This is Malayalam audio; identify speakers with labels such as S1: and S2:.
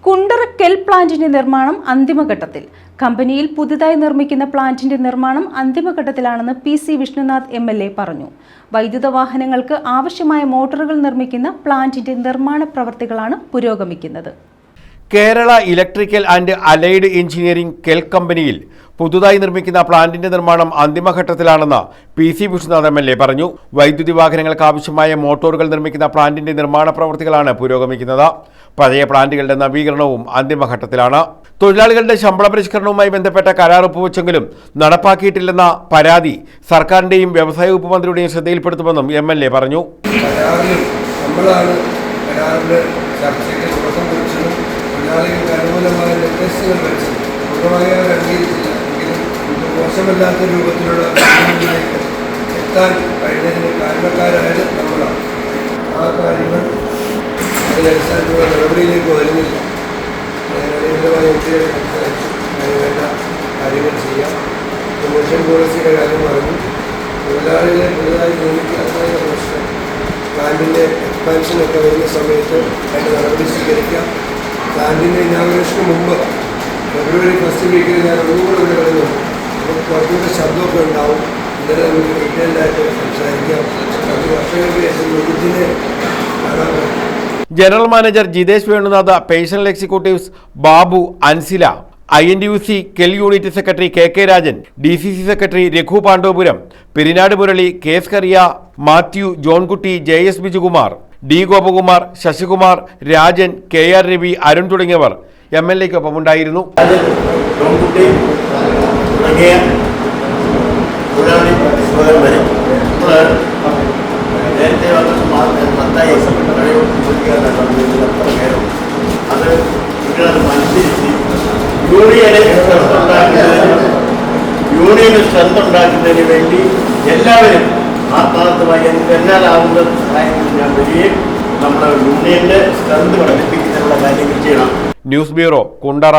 S1: കുണ്ടറക്കൽ പ്ലാന്റിന്റെ നിർമ്മാണം അന്തിമഘട്ടത്തിൽ. കമ്പനിയിൽ പുതുതായി നിർമ്മിക്കുന്ന പ്ലാന്റിന്റെ നിർമ്മാണം അന്തിമഘട്ടത്തിലാണെന്ന് PC വിഷ്ണുനാഥ് MLA പറഞ്ഞു. വൈദ്യുത വാഹനങ്ങൾക്ക് ആവശ്യമായ മോട്ടോറുകൾ നിർമ്മിക്കുന്ന പ്ലാന്റിന്റെ നിർമ്മാണ പ്രവൃത്തികളാണ് പുരോഗമിക്കുന്നത്.
S2: Kerala electrical and allied engineering KEL കമ്പനിയിൽ പുതുതായി നിർമ്മിക്കുന്ന പ്ലാന്റിന്റെ നിർമ്മാണം അന്തിമഘട്ടത്തിലാണെന്ന് PC വിഷ്ണുനാഥ് MLA പറഞ്ഞു. വൈദ്യുതി വാഹനങ്ങൾക്ക് ആവശ്യമായ മോട്ടോറുകൾ നിർമ്മിക്കുന്ന പ്ലാന്റിന്റെ നിർമ്മാണ പ്രവൃത്തികളാണ് പുരോഗമിക്കുന്നത്. പഴയ പ്ലാന്റുകളുടെ നവീകരണവും അന്തിമഘട്ടത്തിലാണ്. തൊഴിലാളികളുടെ ശമ്പള പരിഷ്കരണവുമായി ബന്ധപ്പെട്ട കരാർ ഒപ്പുവെച്ചെങ്കിലും നടപ്പാക്കിയിട്ടില്ലെന്ന പരാതി സർക്കാരിന്റെയും വ്യവസായ വകുപ്പ് മന്ത്രിയുടെയും ശ്രദ്ധയിൽപ്പെടുത്തുമെന്നും MLA പറഞ്ഞു.
S3: അനുകൂലമായ നിർദ്ദേശങ്ങൾ വെച്ച് പൂർണ്ണമായവർ അംഗീകരിച്ചില്ല എങ്കിലും മോശമല്ലാത്ത രൂപത്തിലുള്ള എത്താൻ കഴിഞ്ഞതിന് കാരണക്കാരായത് നമ്മളാണ്. ആ കാര്യങ്ങൾ അതിനടിസ്ഥാനത്തിലുള്ള നടപടിയിലേക്ക് വരുന്നില്ല. അടിയന്തരമായ വേണ്ട കാര്യങ്ങൾ ചെയ്യാം. പ്രൊമോഷൻ പോളിസിയുടെ കാര്യം പറഞ്ഞു. തൊഴിലാളികളെ പുതുതായി നിയമിക്കാത്തതിൻ്റെ പ്രശ്നം പ്ലാന്റിൻ്റെ എക്സ്പാൻഷനൊക്കെ വരുന്ന സമയത്ത് അതിൻ്റെ നടപടി സ്വീകരിക്കാം. പ്ലാന്റിൻ്റെ ഇനാഗുറേഷന് മുമ്പ് ഫെബ്രുവരി 1st വീക്കിൽ ഞാൻ ഒന്നുകൂടെ ഇവിടെ വരുന്നു. നമുക്ക് കുറച്ചുകൂടെ ശബ്ദമൊക്കെ ഉണ്ടാവും. ഇന്നലെ നമുക്ക് ഡീറ്റെയിൽഡായിട്ട് സംസാരിക്കാം. കുറച്ച് വർഷങ്ങൾക്ക് ശേഷം ഇതിനെ കാണാൻ പറ്റും.
S2: General manager Jithesh Venunath, personnel executives Babu, Ansila, INTUC KEL unit secretary KK Rajan, DCC secretary Raghu Pandavapuram, Perinad Murali, KS Kariya, Mathew, Johnkutty, JS Bijukumar, D Gopakumar, Sasikumar, Rajan, KR Ravi, Arun തുടങ്ങിയവർ MLAക്കൊപ്പം ഉണ്ടായിരുന്നു.
S4: യൂണിയന് സ്ട്രെങ്ത് ഉണ്ടാക്കുന്നതിന് വേണ്ടി എല്ലാവരും ആത്മാർത്ഥമായി എന്നാലാവുന്ന സഹായങ്ങൾ ഞാൻ വരികയും നമ്മുടെ യൂണിയന്റെ സ്ട്രെങ്ത് വർദ്ധിപ്പിക്കുന്നതിനുള്ള കാര്യങ്ങൾ ചെയ്യണം.
S2: News bureau, Kundara.